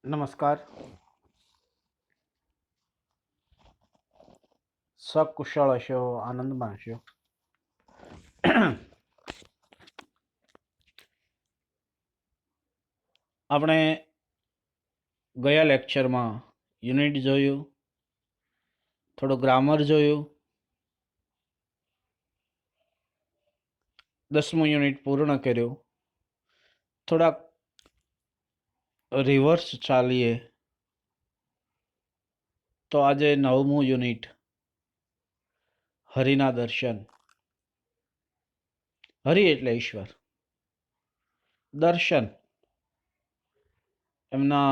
નમસ્કાર. સકુશળ હશો, આનંદમાં હશો. આપણે ગયા લેક્ચરમાં યુનિટ જોયું, થોડું ગ્રામર જોયું, 10મું યુનિટ પૂર્ણ કર્યું. થોડાક રિવર્સ ચાલીએ તો આજે 9મું યુનિટ હરિના દર્શન. હરિ એટલે ઈશ્વર, દર્શન એમના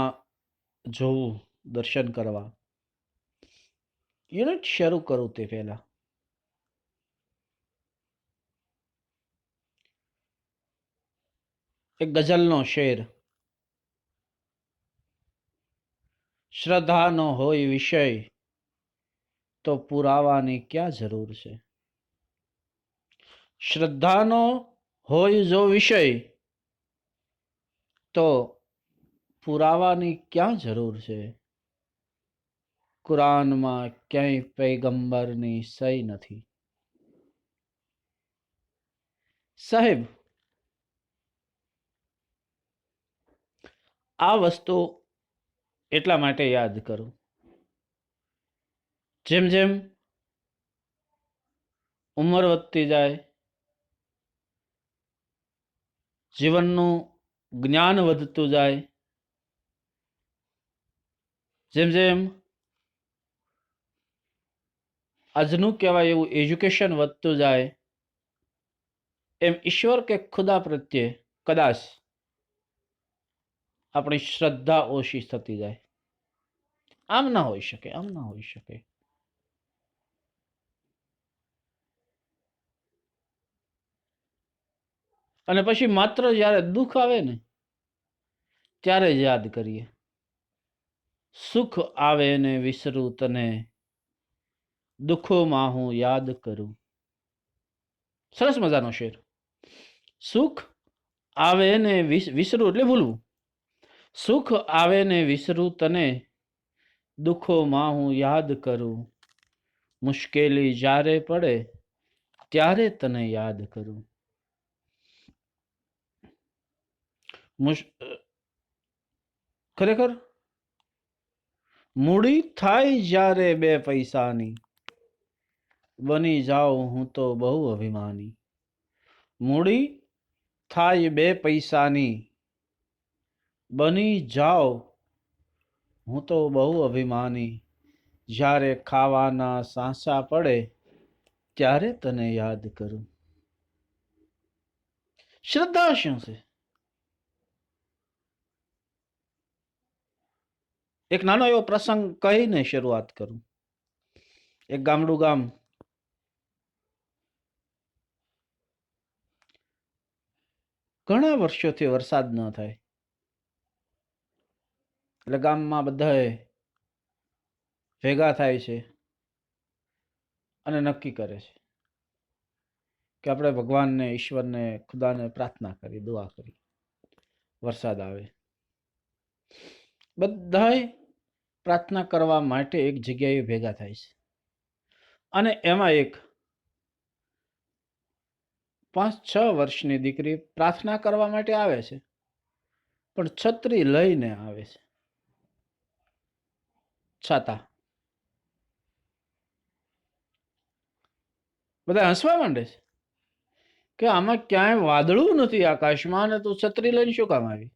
જોવું, દર્શન કરવા. યુનિટ શરૂ કરું તે પહેલા એક ગઝલનો શેર. શ્રદ્ધા નો હોય વિષય તો પુરાવાની ક્યાં જરૂર છે. શ્રદ્ધાનો હોય જો વિષય તો પુરાવાની ક્યાં જરૂર છે. કુરાનમાં ક્યાંય પૈગંબરની સહી નથી. સાહેબ, આ વસ્તુ એટલા માટે યાદ કરું, જેમ જેમ ઉંમર વધતી જાય, જીવનનું જ્ઞાન વધતું જાય, જેમ જેમ આજનું કહેવાય એવું એજ્યુકેશન વધતું જાય, એમ ઈશ્વર કે ખુદા પ્રત્યે કદાચ આપણી શ્રદ્ધા ઓછી થતી જાય. આમ ના હોઈ શકે, આમ ના હોઈ શકે. અને પછી માત્ર જ્યારે દુઃખ આવે ને ત્યારે જ યાદ કરીએ. સુખ આવે ને વિસરું તને, દુઃખોમાં હું યાદ કરું. સરસ મજાનો શેર. સુખ આવે ને વિસરું એટલે ભૂલવું. સુખ આવે ને વિસરું તને, દુઃખોમાં હું યાદ કરું. મુશ્કેલી જ્યારે પડે ત્યારે તને યાદ કરું. ખરેખર મૂડી થાય જ્યારે 2 પૈસાની, બની જાઉં હું તો બહુ અભિમાની. મૂડી થાય 2 પૈસાની, બની જાઓ હું તો બહુ અભિમાની. જ્યારે ખાવાના સાંસા પડે ત્યારે તને યાદ કરું. શ્રદ્ધા શું છે? એક નાનો એવો પ્રસંગ કહીને શરૂઆત કરું. એક ગામડું ગામ, ઘણા વર્ષોથી વરસાદ ન થાય એટલે ગામમાં બધાએ ભેગા થાય છે અને નક્કી કરે છે કે આપણે ભગવાનને, ઈશ્વરને, ખુદાને પ્રાર્થના કરી, દુઆ કરી, વરસાદ આવે. બધાએ પ્રાર્થના કરવા માટે એક જગ્યાએ ભેગા થાય છે અને એમાં એક 5-6 વર્ષની દીકરી પ્રાર્થના કરવા માટે આવે છે, પણ છત્રી લઈને આવે છે. છાતા. બધા હસવા માંડે છે કે આમાં ક્યાંય વાદળું નથી આકાશમાં અને તું છત્રી લઈને શું કામ આવી.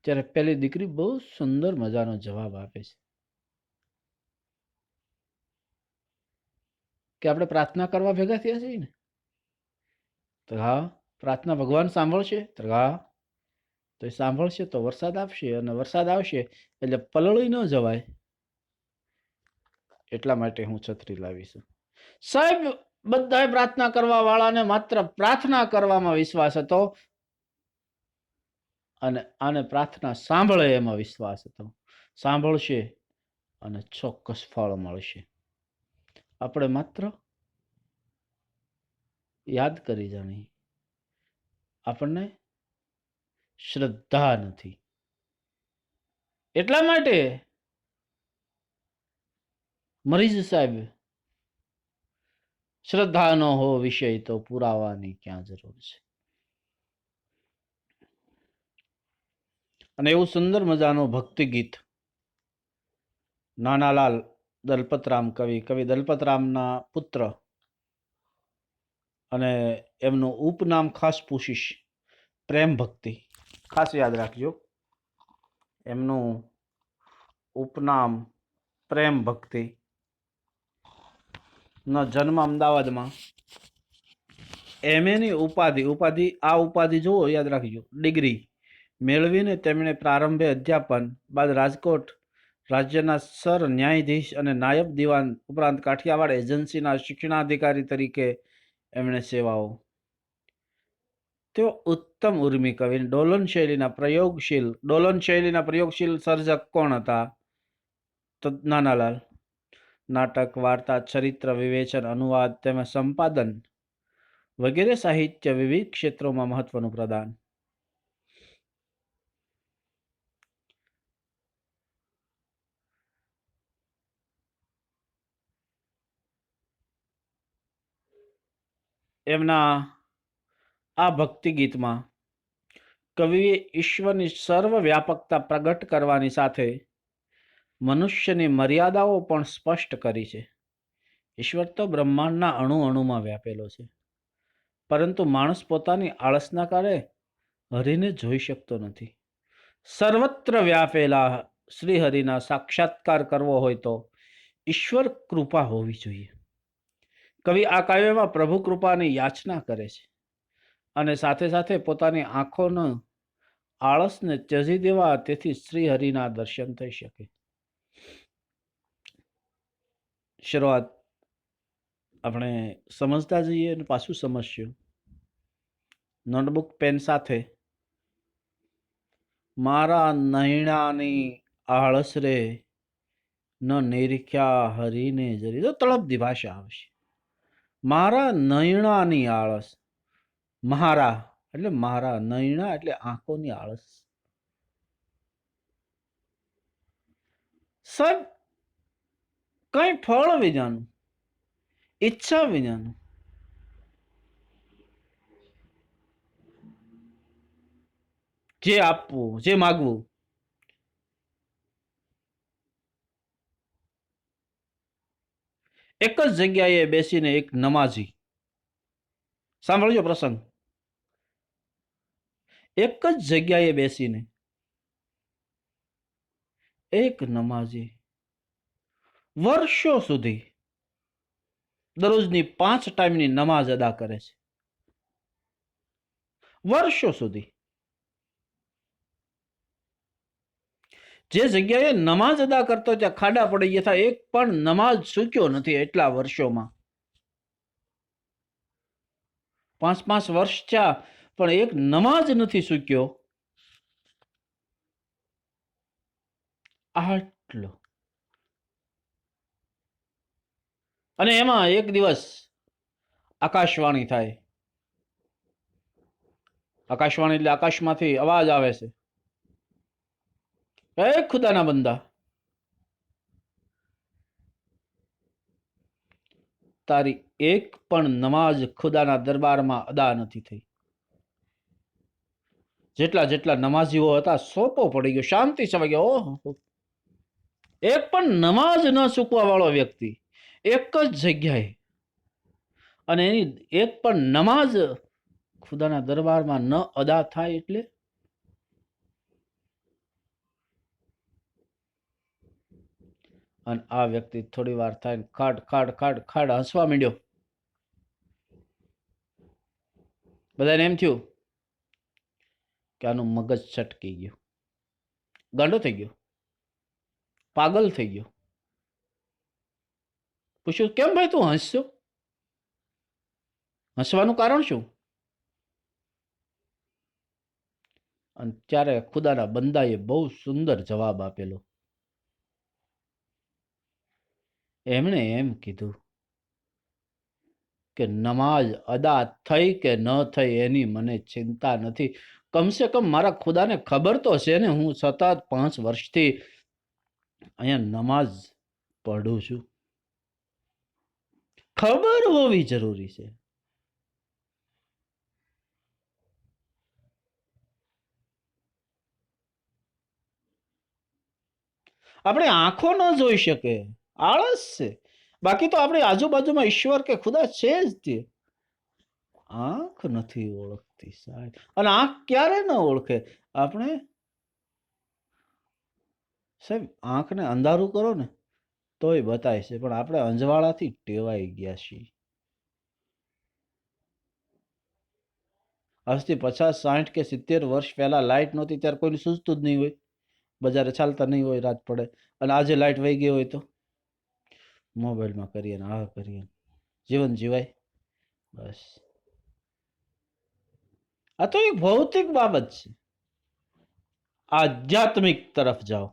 ત્યારે પેલી દીકરી બહુ સુંદર મજાનો જવાબ આપે છે કે આપણે પ્રાર્થના કરવા ભેગા થયા છીએ ને. તો હા, પ્રાર્થના ભગવાન સાંભળશે. તો હા, તો એ સાંભળશે તો વરસાદ આપશે, અને વરસાદ આવશે એટલે પલળી ન જવાય એટલા માટે હું છત્રી લાવીશું. સાહેબ, બધાએ પ્રાર્થના કરવા વાળાને માત્ર પ્રાર્થના કરવામાં વિશ્વાસ હતો અને આને પ્રાર્થના સાંભળે એમાં વિશ્વાસ હતો. સાંભળશે અને ચોક્કસ ફળ મળશે. આપણે માત્ર યાદ કરી જાણી, આપણને શ્રદ્ધા નથી. એટલા માટે મરીઝ સાહેબ, શ્રદ્ધા ન હો વિષય તો પુરાવાની ક્યાં જરૂર છે. અને એવું સુંદર મજાનું ભક્તિ ગીત નાનાલાલ દલપતરામ કવિ દલપતરામના પુત્ર, અને એમનું ઉપનામ ખાસ પૂછીશ, પ્રેમ ભક્તિ. ખાસ યાદ રાખજો, એમનું ઉપનામ પ્રેમ ભક્તિ. નો જન્મ અમદાવાદમાં. એમએની ઉપાધિ આ ઉપાધિ જુઓ, યાદ રાખજો, ડિગ્રી મેળવીને તેમણે પ્રારંભે અધ્યાપન, બાદ રાજકોટ રાજ્યના સર ન્યાયાધીશ અને નાયબ દિવાન ઉપરાંત કાઠિયાવાડ એજન્સીના શિક્ષણાધિકારી તરીકે એમણે સેવાઓ. તેઓ ઉત્તમ ઉર્મી કવિ, ડોલન શૈલીના પ્રયોગશીલ સર્જક કોણ હતા? તો નાનાલાલ. નાટક, વાર્તા, ચરિત્ર વિવેચન, અનુવાદ તેમજ સંપાદન વગેરે સાહિત્ય વિવિધ ક્ષેત્રોમાં મહત્વનું પ્રદાન. એમના આ ભક્તિ ગીતમાં કવિએ ઈશ્વરની સર્વવ્યાપકતા પ્રગટ કરવાની સાથે મનુષ્યની મર્યાદાઓ પણ સ્પષ્ટ કરી છે. ઈશ્વર તો બ્રહ્માંડના અણુ અણુમાં વ્યાપેલો છે, પરંતુ માણસ પોતાની આળસના કારણે હરિને જોઈ શકતો નથી. સર્વત્ર વ્યાપેલા શ્રીહરિના સાક્ષાત્કાર કરવો હોય તો ઈશ્વર કૃપા હોવી જોઈએ. કવિ આ કાવ્યમાં પ્રભુ કૃપાની યાચના કરે છે અને સાથે સાથે પોતાની આંખોનો આળસને ત્યજી દેવા, તેથી શ્રીહરિના દર્શન થઈ શકે. શરૂઆત આપણે સમજતા જઈએ અને પાછું સમજશું. નોટબુક પેન સાથે. મારા નૈણાની આળસ રે ન નિરીખ્યા હરીને જરી. તો તળપદી ભાષા આવશે. મારા નૈણાની આળસ. મારા એટલે મારા, નૈણા એટલે આંખોની આળસ. સાહેબ, કઈ ફળ વિનાનું, ઈચ્છા વિનાનું, જે આપવું, જે માગવું, એક જ જગ્યાએ બેસીને એક નમાઝી, સાંભળજો પ્રસંગ, એક જ જગ્યાએ બેસીને એક નમાઝી વર્ષો સુધી દરરોજની 5 ટાઈમની નમાઝ અદા કરે છે. વર્ષો સુધી. જે જગ્યાએ નમાઝ અદા કરતો ત્યાં ખાડા પડી ગયા, એક પણ નમાઝ ચૂક્યો નથી એટલા વર્ષોમાં. 5 વર્ષ થયા પણ એક નમાઝ નથી ચૂક્યો. આટલો. અને એમાં એક દિવસ આકાશવાણી થાય. આકાશવાણી એટલે આકાશમાંથી અવાજ આવે છે, એ ખુદાના બંદા, તારી એક પણ નમાઝ ખુદાના દરબારમાં અદા નથી થઈ. જેટલા જેટલા નમાઝીઓ હતા સોપો પડી ગયો, શાંતિ છવાઈ ગયો. ઓહો, એક પણ નમાઝ ન ચૂકવા વાળો વ્યક્તિ એક જ જગ્યાએ, અને એની એક પણ નમાઝ ખુદાના દરબારમાં ન અદા થાય એટલે અને આ વ્યક્તિ થોડી વાર થાય ખાડ ખાડ ખાડ ખાડ હસવા માંડ્યો. બધાને એમ થયું કે આનું મગજ છટકી ગયું, ગાંડો થઈ ગયો, પાગલ થઈ ગયો. પૂછ્યું, કેમ ભાઈ તું હસશો? હસવાનું કારણ શું? અને ત્યારે ખુદાના બંદાએ બહુ સુંદર જવાબ આપેલો. એમણે એમ કીધું કે નમાઝ અદા થઈ કે ન થઈ એની મને ચિંતા નથી. કમસે કમ મારા ખુદાને ખબર તો છે ને હું સતત 5 વર્ષથી અહીંયા નમાઝ પઢું છું. ખબર હોવી જરૂરી છે. આપણે આંખો ન જોઈ શકે, આળસ છે. બાકી તો આપણી આજુબાજુમાં ઈશ્વર કે ખુદા છે જ તે. આંખ નથી ઓળખતી સાહેબ. અને આંખ ક્યારે ન ઓળખે? આપણે સાહેબ આંખને અંધારું કરો ને તોય બતાય છે, પણ આપણે અંજવાળાથી ટેવાઈ ગયા છીએ. આજથી 50, 60 કે 70 વર્ષ પહેલા લાઇટ નહોતી ત્યારે કોઈને સૂઝતું જ નહીં હોય, બજારે ચાલતા નહીં હોય રાત પડે, અને આજે લાઇટ વહી ગઈ હોય તો મોબાઈલમાં કરીએ ને આ કરીએ, જીવન જીવાય. બસ આ તો એક ભૌતિક બાબત છે. આધ્યાત્મિક તરફ જાઓ.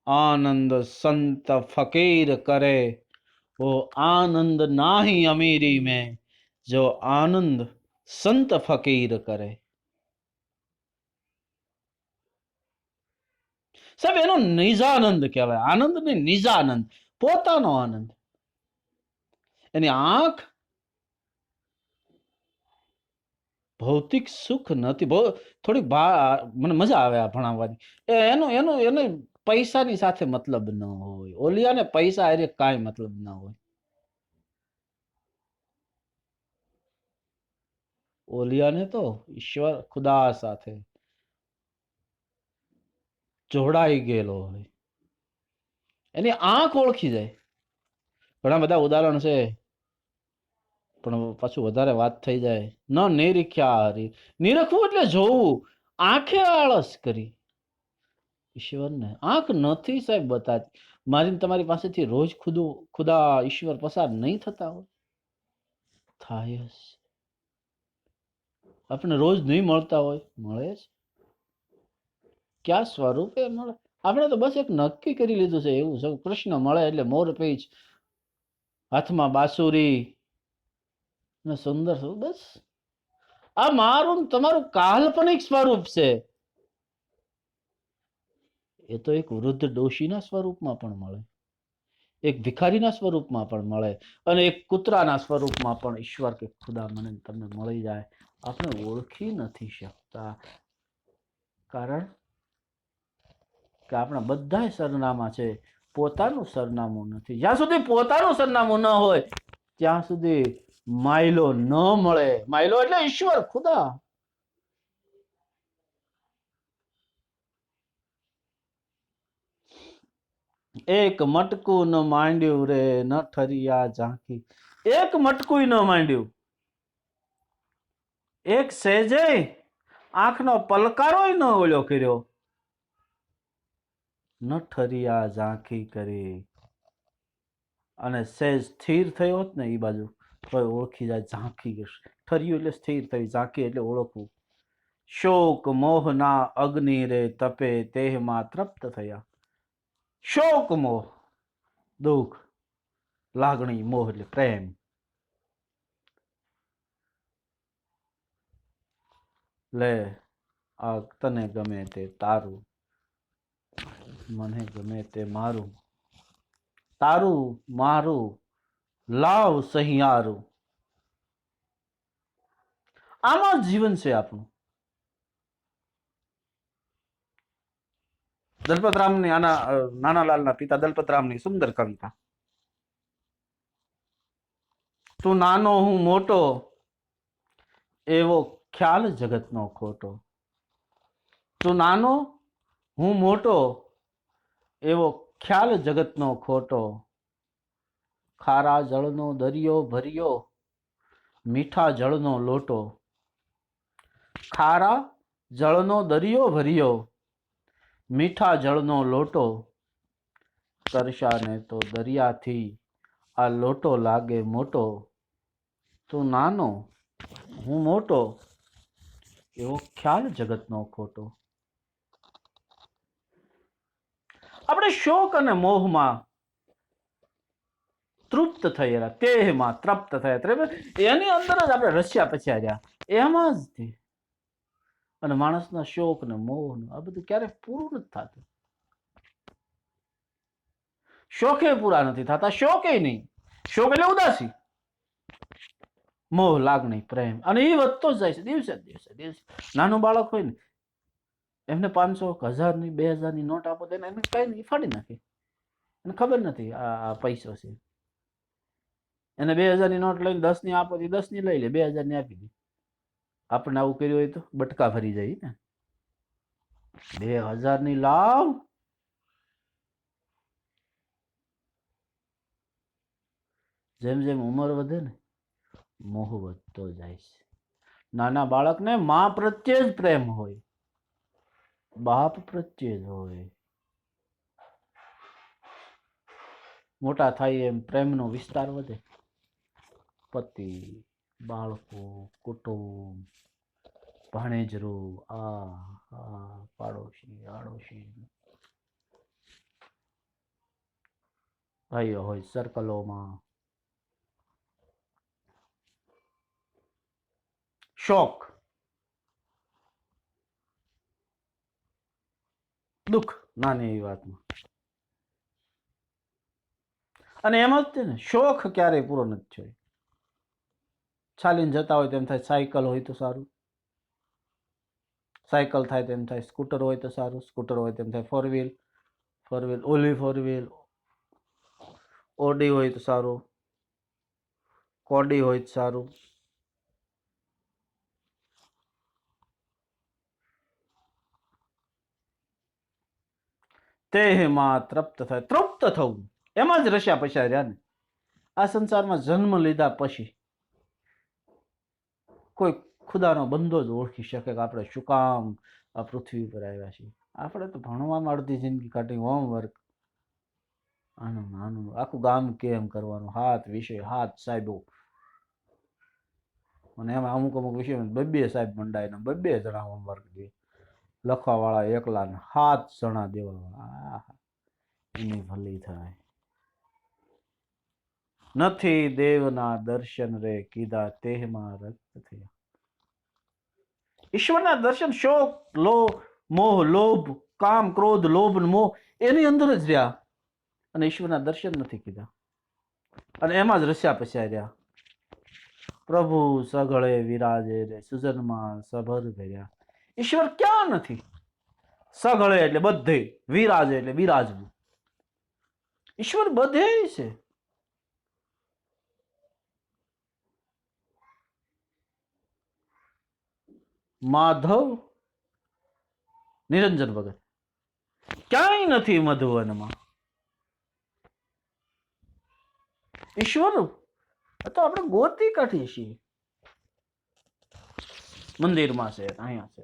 આનંદ સંત ફકીર કરે, वो आनंद नाही अमीरी में, जो आनंद संत फकीर करे. સાહેબ એનો નિજાનંદ કહેવાય. આનંદ ને નિજાનંદ, પોતાનો આનંદ. એની આંખ ભૌતિક સુખ નથી. થોડીક મને મજા આવે આ ભણાવવાની. એને પૈસાની સાથે મતલબ ન હોય. ઓલિયાને પૈસા અરે કાંઈ મતલબ ના હોય. ઓલિયાને તો ઈશ્વર ખુદા સાથે જોડાઈ ગયેલો હોય. એની આંખ ઓળખી જાય. ઘણા બધા ઉદાહરણ છે, પણ પાછું વધારે વાત થઈ જાય. ન નિરીખ્યા હરી. નિરખવું એટલે જોવું. આંખે આળસ કરી. ઈશ્વરને આંખ નથી સાહેબ બતાતી. મારી તમારી પાસેથી રોજ ખુદા ઈશ્વર પસાર નહીં થતા હોય? થાય જ. આપણે રોજ નહીં મળતા હોય, મળે જ. ક્યાં સ્વરૂપે મળે? આપણે તો બસ એક નક્કી કરી લીધું છે એવું છે, કૃષ્ણ મળે એટલે મોરપીંછ, હાથમાં બાંસુરી ને સુંદર, બસ. આ મારું તમારું કાલ્પનિક સ્વરૂપ છે. એ તો એક વૃદ્ધ ડોશીના સ્વરૂપમાં પણ મળે, એક ભિખારીના સ્વરૂપમાં પણ મળે, અને એક કૂતરાના સ્વરૂપમાં પણ ઈશ્વર કે ખુદા મને તમને મળી જાય. આપણે ઓળખી નથી શકતા, કારણ કે આપણા બધા સરનામા છે, પોતાનું સરનામું નથી. જ્યાં સુધી પોતાનું સરનામું ન હોય ત્યાં સુધી માયલો ન મળે. માયલો એટલે ઈશ્વર ખુદા. એક મટકું ન માંડ્યું રે ન ઠરિયા ઝાંખી. એક મટકું ન માંડ્યું, એક સેજે આંખનો પલકારોય ન ઓલ્યો કર્યો. ન ઠરિયા ઝાંખી કરી. અને સેજ સ્થિર થયો હોત ને એ બાજુ તો ઓળખી જાય. ઝાંખી ઠર્યું એટલે સ્થિર થયું, ઝાંખી એટલે ઓળખવું. શોક મોહના અગ્નિ રે તપે તેહમાં તૃપ્ત થયા. શોક મોહ, દુઃખ, લાગણી, મોહ એટલે પ્રેમ. લે આ તને ગમે તે તારું, મને ગમે તે મારું, તારું મારું લાવ સહિયારું. આમાં જીવન છે આપણું. દલપતરામની નાનાલાલના પિતા દલપતરામની સુંદર કવિતા. તું નાનો હું મોટો, એવો ખ્યાલ જગતનો ખોટો. તું નાનો હું મોટો, એવો ખ્યાલ જગતનો ખોટો. ખારા જળનો દરિયો ભર્યો, મીઠા જળનો લોટો. ખારા જળનો દરિયો ભર્યો, મીઠા જળનો લોટો. તરસાને તો દરિયાથી આ લોટો લાગે મોટો. તું નાનો હું મોટો, એવો ખ્યાલ જગતનો ખોટો. આપણે શોક અને મોહમાં તૃપ્ત થયેલા, તેમાં તૃપ્ત થયા, એની અંદર જ આપણે રસ્યા પચ્યા રહ્યા, એમાં જ તે. અને માણસના શોક ને મોહ ને આ બધું ક્યારે પૂરું નથી થતું. શોખે પૂરા નથી થતા, શોકે નહીં. શોક એટલે ઉદાસી, મોહ, લાગણી, પ્રેમ, અને એ વધતો જ જાય છે દિવસે દિવસે દિવસે. નાનું બાળક હોય ને, એમને 500, 1000 ની 2000 ની નોટ આપો તો એને કઈ નહીં, ફાડી નાખે. એને ખબર નથી આ પૈસો છે. એને 2000 ની નોટ લઈને 10 ની આપો, 10 ની લઈ લે, 2000 ની આપી દે. આપણે આવું કર્યું હોય તો બટકા ભરી જાય ને. 2000 ની લાવ, જેમ જેમ ઉંમર વધે ને મોહ વધતો જાય છે. નાના બાળકને માં પ્રત્યે જ પ્રેમ હોય, બાપ પ્રત્યે જ હોય. મોટા થાય એમ પ્રેમનો વિસ્તાર વધે. પતિ, બાળકો, કુટુંબ, ભાણેજરો, પાડોશી, આડોશી, ભાઈઓ હોય સર્કલોમાં. શોક, દુઃખ નાની એવી વાતમાં. અને એમ જ છે ને, શોખ ક્યારેય પૂરો નથી થયો. ચાલીને જતા હોય તેમ થાય સાયકલ હોય તો સારું, સાયકલ થાય તેમ થાય સ્કૂટર હોય તો સારું, સ્કૂટર હોય તેમ થાય 4 વ્હીલ, 4 વ્હીલ, ઓલી 4 વ્હીલ, ઓડી હોય તો સારું, કોડી હોય તો સારું. તેમાં તૃપ્ત થાય, તૃપ્ત થવું, એમાં જ રસ્યા પસ્યા રહ્યા ને. આ સંસારમાં જન્મ લીધા પછી કોઈ ખુદાનો બંદો જ ઓળખી શકે કે આપણે શું કામ આ પૃથ્વી પર આવ્યા છીએ. આપણે તો ભણવામાં અડધી જિંદગી કાઢી, હોમવર્ક, આનું નાનું, આખું ગામ કેમ કરવાનું, 7 વિષય, 7 સાહેબો, અને એમાં અમુક અમુક વિષય 2 સાહેબ મંડાય, 2 જણા હોમવર્ક દે, લખવા વાળા એકલા ને 7 જણા દેવા વાળા. એની ભલી થાય. નથી દેવના દર્શન રે કીધા, તેમાં રક્ત થયા. ઈશ્વરના દર્શન શોક, મોહ, લોભ, કામ, ક્રોધ, લોભ, મોહ એની અંદર જ રહ્યા, અને ઈશ્વરના દર્શન નથી કીધા, અને એમાં જ રસ્યા પસ્યા રહ્યા. પ્રભુ સઘળે વિરાજે રે, સુજનમાં સભર ભર્યા. ઈશ્વર ક્યાં નથી? સઘળે એટલે બધે, વિરાજે એટલે વિરાજવું. ઈશ્વર બધે છે. માધવ નિરંજન ભગત ક્યાંય નથી મધુવનમાં. ઈશ્વર તો આપણે ગોતી કાઢીએ છીએ, મંદિરમાં છે, અહીંયા છે.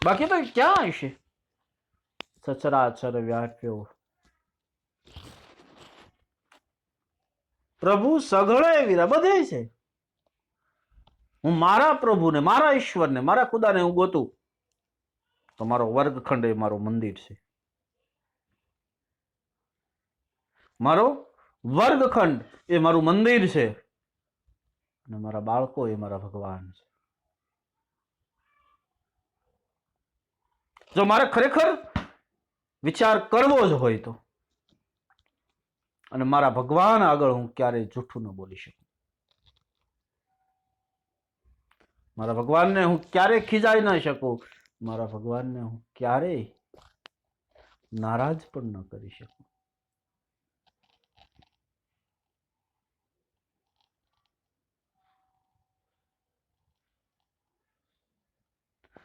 બાકી તો ક્યાં હશે? સચરાચર વ્યાપ્યો પ્રભુ સઘળે વિરા, બધે છે. હું મારા પ્રભુને, મારા ઈશ્વરને, મારા ખુદાને હું ગોતું તો મારો વર્ગખંડ એ મારું મંદિર છે. મારો વર્ગખંડ એ મારું મંદિર છે, અને મારા બાળકો એ મારા ભગવાન છે. જો મારે ખરેખર વિચાર કરવો જ હોય તો, અને મારા ભગવાન આગળ હું ક્યારેય જૂઠું ન બોલી શકું. મારા ભગવાનને હું ક્યારેય ખીજાઈ ન શકું. મારા ભગવાનને હું ક્યારેય નારાજ પણ ન કરી શકું.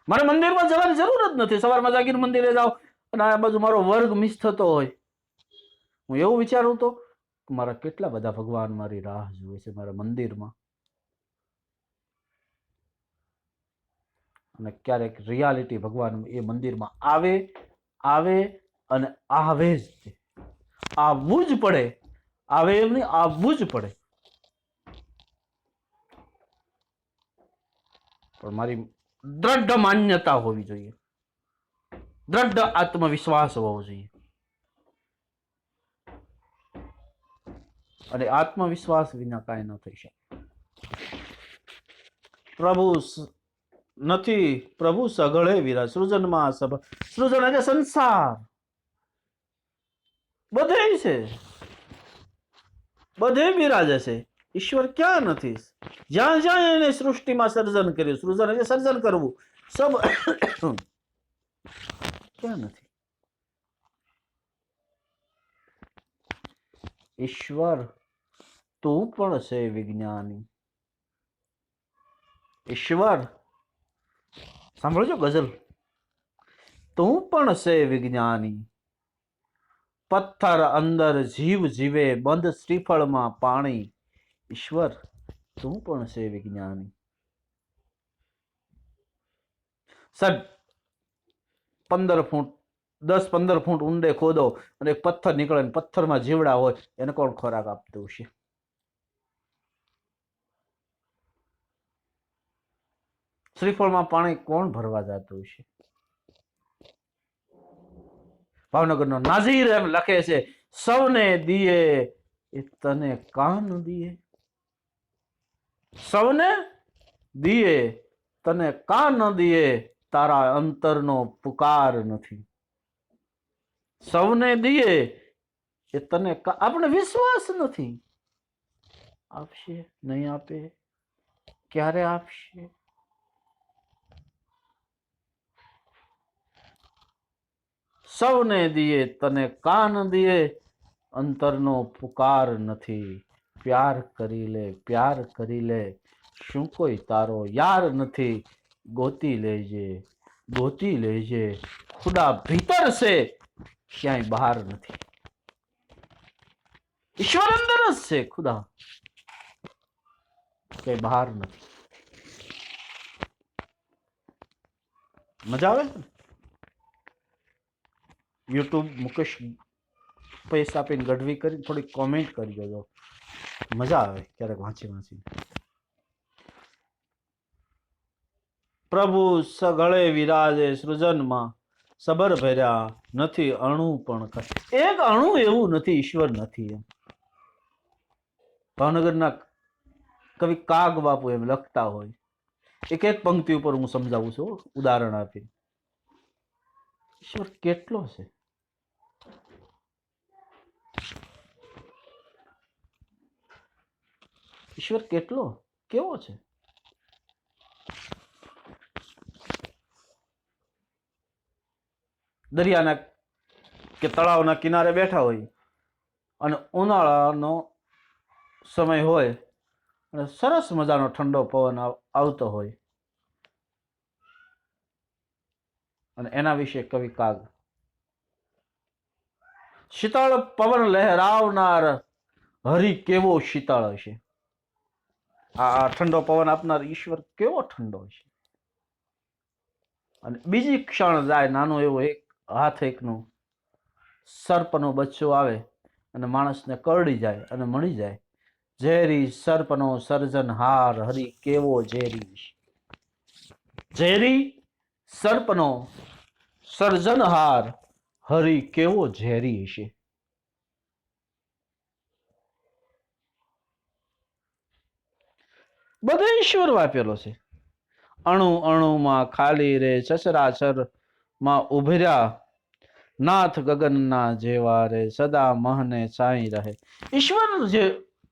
મારે મંદિરમાં જવાની જરૂર જ નથી. સવારમાં જાગીને મંદિરે જાઓ અને આ બાજુ મારો વર્ગ મિસ થતો હોય, હું એવું વિચારું તો મારા કેટલા બધા ભગવાન મારી રાહ જુએ છે મારા મંદિરમાં. અને ક્યારેક રિયાલિટી ભગવાન એ મંદિરમાં આવે અને આવે જ, આવવું જ પડે. આવે એમ નહીં, આવવું જ પડે. પણ મારી દ્રઢ માન્યતા હોવી જોઈએ દ્રઢ આત્મવિશ્વાસ હોવો જોઈએ. અને આત્મવિશ્વાસ વિના કાંઈ ન થઈ શકે. પ્રભુ સઘળે વિરાજ. સૃજનમાં સૃજન એટલે સંસાર બધે છે, બધે બિરાજે છે. ઈશ્વર ક્યાં નથી? જ્યાં જ્યાં એને સૃષ્ટિમાં સર્જન કર્યું, સૃજન એટલે સર્જન કરવું, સબ ક્યાં નથી? ઈશ્વર તું પણ છે વિજ્ઞાની. ઈશ્વર સાંભળજો ગઝલ. તું પણ છે વિજ્ઞાની, પથ્થર અંદર જીવ જીવે, બંધ શ્રીફળમાં પાણી. ઈશ્વર તું પણ છે વિજ્ઞાની. સર 10-15 ફૂટ ઊંડે ખોદો અને પથ્થર નીકળે, પથ્થરમાં જીવડા હોય, એને કોણ ખોરાક આપતું છે? શ્રીફળમાં પાણી કોણ ભરવા જતું છે? ભાવનગરનો નાઝીર એમ લખે છે, સૌને દિયે એ તને કાન દિયે. સૌને દિયે તને કાન દિયે, તારા અંતરનો પુકાર નથી. સૌને દિયે એ તને આપણે વિશ્વાસ નથી. આપશે નહીં આપે, ક્યારે આપશે? સૌને દિયે તને કાન દિયે, અંતરનો પુકાર નથી. પ્યાર કરી લે, પ્યાર કરી લે, શું કોઈ તારો યાર નથી? ગોતી લેજે, ગોતી લેજે, ખુદા ભીતર છે, ક્યાંય બહાર નથી. ઈશ્વર અંદર જ છે, ખુદા ક્યાંય બહાર નથી. મજા આવે ને? યુટ્યુબ મુકેશ પૈસા આપીને ગઢવી કરી થોડી કોમેન્ટ કરી દેજો, મજા આવે ક્યારેક વાંચી. પ્રભુ સઘળે વિરાજે, સૃજનમાં સબર ભર્યા, નથી અણુ પણ એક અણુ એવું નથી ઈશ્વર નથી. એમ ભાવનગરના કવિ કાગ બાપુ એમ લખતા હોય. એક એક પંક્તિ ઉપર હું સમજાવું છું, ઉદાહરણ આપી. ઈશ્વર કેટલો છે? ઈશ્વર કેટલો કેવો છે? દરિયાના કે તળાવના કિનારે બેઠા હોય અને ઉનાળાનો સમય હોય અને સરસ મજાનો ઠંડો પવન આવતો હોય અને એના વિશે કવિ કાગ, શીતળ પવન લહેરાવનાર હરિ કેવો શીતળ હશે. આ ઠંડો પવન આપનાર ઈશ્વર કેવો ઠંડો હશે. અને બીજી ક્ષણ જાય, નાનું એવું એક હાથ એકનું સર્પનું બચ્ચું આવે અને માણસને કરડી જાય અને મળી જાય. ઝેરી સર્પનો સર્જનહાર હરિ કેવો ઝેરી. ઝેરી સર્પનો સર્જનહાર હરિ કેવો ઝેરી હશે. બધે ઈશ્વર વાપેલો છે. અણુ અણુમાં ખાલી રે, સચરાચર માં ઉભર્યા, નાથ ગગનના જેવા રે, સદા મહને ચાઈ રહે. ઈશ્વર જે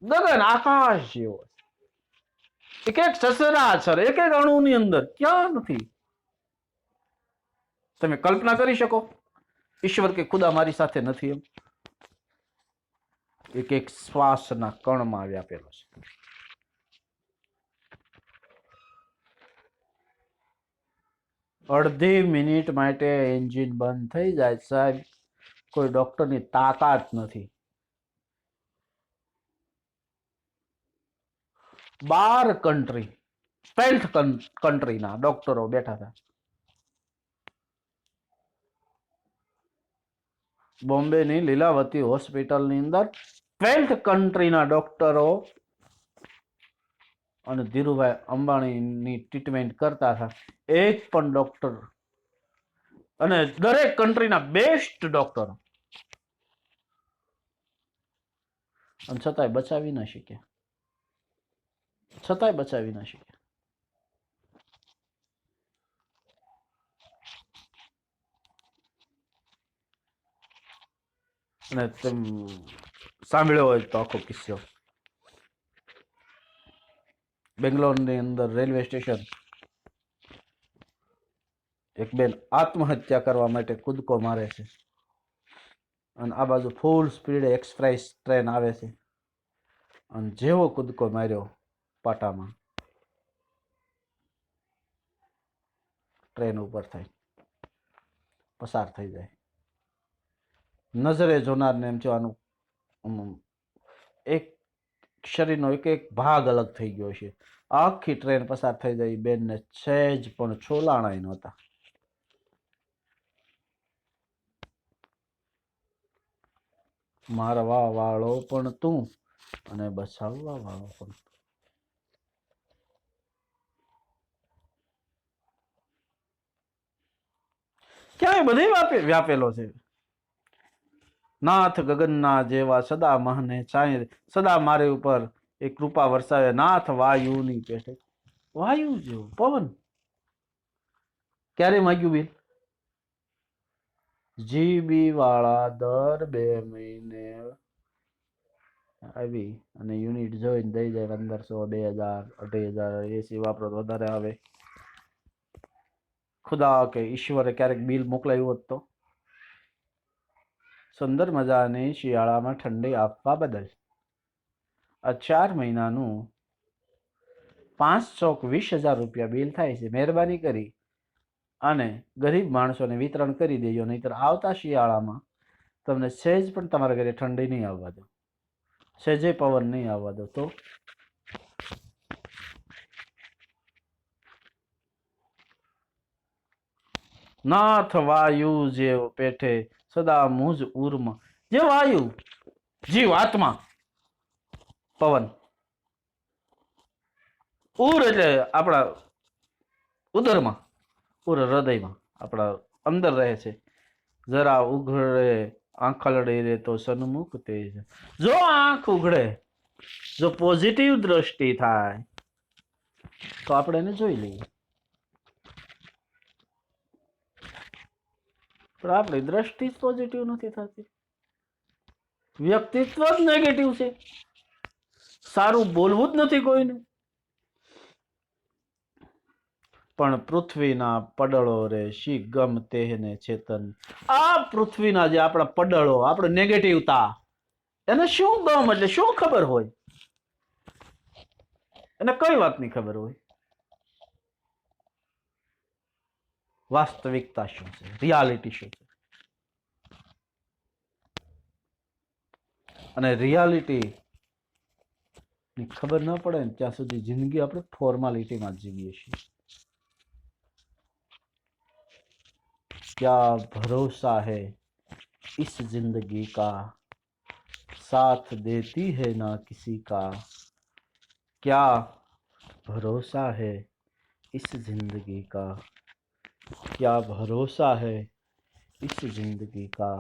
ગગન આકાશ જેવો, એક એક સચરાચર, એક એક અણુની અંદર ક્યાં નથી? તમે કલ્પના કરી શકો ઈશ્વર કે ખુદા મારી સાથે નથી? એમ એક એક શ્વાસના કણમાં વ્યાપેલો છે. અડધી મિનિટ માટે એન્જિન બંધ થઈ જાય સાહેબ, કોઈ ડોક્ટરની તાકાત નથી. 12 કન્ટ્રી 12th કન્ટ્રીના ડોક્ટરો બેઠા હતા. બોમ્બેની લીલાવતી હોસ્પિટલની અંદર 12th કન્ટ્રીના ડોક્ટરો અને ધીરુભાઈ અંબાણીની ટ્રીટમેન્ટ કરતા હતા. એક પણ ડોક્ટર અને દરેક કન્ટ્રીના બેસ્ટ ડોક્ટર, અને છતાંય બચાવી ના શક્યા, છતાંય બચાવી ના શક્યા. અને તેમ સાંભળ્યો હોય તો આખો કિસ્સો. બેંગ્લોરની અંદર રેલવે સ્ટેશન એક બેન આત્મહત્યા કરવા માટે કૂદકો મારે છે, અને આ બાજુ ફૂલ સ્પીડે એક્સપ્રેસ ટ્રેન આવે છે, અને જેવો કૂદકો માર્યો પાટામાં, ટ્રેન ઉપર થાય, પસાર થઈ જાય. નજરે જોનારને એમ થવાનું એક શરીરનો એક એક ભાગ અલગ થઈ ગયો છે. આખી ટ્રેન પસાર થઈ જાય, બેનને સહેજ પણ છોલાણાય નહોતા. મારવા વાળો પણ તું અને બચાવવા વાળો પણ તું. ક્યાંય બધે વ્યાપેલો છે. નાથ ગગનના જેવા સદા મહને ચાય, સદા મારે ઉપર એક કૃપા વરસાવે. નાથ વાયુની પેઠે, વાયુ જેવો પવન. ક્યારે માગ્યું બિલ? જીબી વાળા દર 2 મહિને આવી અને યુનિટ જોઈને દઈ જાય 1500, 2000, 2500. એસી વાપરો તો વધારે આવે. ખુદા કે ઈશ્વરે ક્યારેક બિલ મોકલાયું હોત તો? સુંદર મજાની શિયાળામાં ઠંડી આપવા બદલ આ 4 મહિનાનું 520,000 રૂપિયા બિલ થાય છે. મહેરબાની કરી અને ગરીબ માણસોને વિતરણ કરી દેજો, નહીતર આવતા શિયાળામાં તમને સહેજ પણ તમારા ઘરે ઠંડી નહીં આવવા દો, સહેજે પવન નહીં આવવા દો. તો નાથ વાયુ જેવ પેઠે સદા મુજ ઉર્મ. જે વાયુ, જીવ, આત્મા, પવન. ઉર એટલે આપણા ઉદરમાં, ઉર હૃદયમાં, આપણા અંદર રહે છે. જરા ઉઘડે આંખલડી રે તો સન્મુખ તેજ. જો આંખ ઉઘડે, જો પોઝિટિવ દ્રષ્ટિ થાય તો આપણે એને જોઈ લઈએ. પણ આપણી દ્રષ્ટિ જ પોઝિટિવ નથી થતી, વ્યક્તિત્વ જ નેગેટિવ છે. સારું બોલવું જ નથી કોઈનું. પણ પૃથ્વીના પડળો રે શી ગમ તેહને ચેતન. આ પૃથ્વીના જે આપણા પડળો, આપણે નેગેટિવતા, એને શું ગમ એટલે શું ખબર હોય? એને કઈ વાતની ખબર હોય? વાસ્તવિકતા શું છે, રિયાલિટી શું છે? અને રિયાલિટી ની ખબર ન પડે ને ત્યાં સુધી જિંદગી આપણે ફોર્માલિટીમાં જીવીએ છીએ. क्या भरोसा है इस जिंदगी का, साथ देती है ना किसी का. क्या भरोसा है इस जिंदगी का, क्या भरोसा है इस जिंदगी का.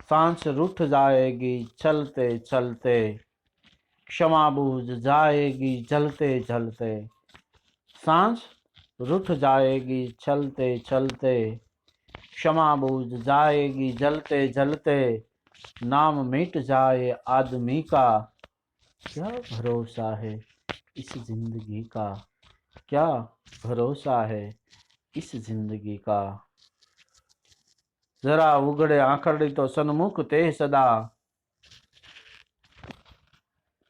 सांस रूठ जाएगी चलते चलते, क्षमा बूझ जाएगी जलते जलते. सांस रूठ जाएगी चलते चलते, क्षमा बूझ जाएगी जलते जलते. नाम मिट जाए आदमी का, क्या भरोसा है इस जिंदगी का, क्या भरोसा है इस जिंदगी का. जरा उगड़े आंखरડી તો સન્મુખ તે સદા.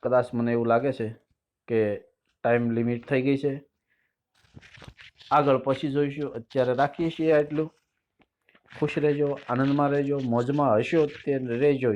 કદાચ મને એવું લાગે છે કે ટાઈમ લિમિટ થઈ ગઈ છે. આગળ પછી જોઈશું. અત્યારે રાખીએ છીએ આટલું. ખુશ રહેજો, આનંદમાં રહેજો, મોજમાં હશો તે રહેજો.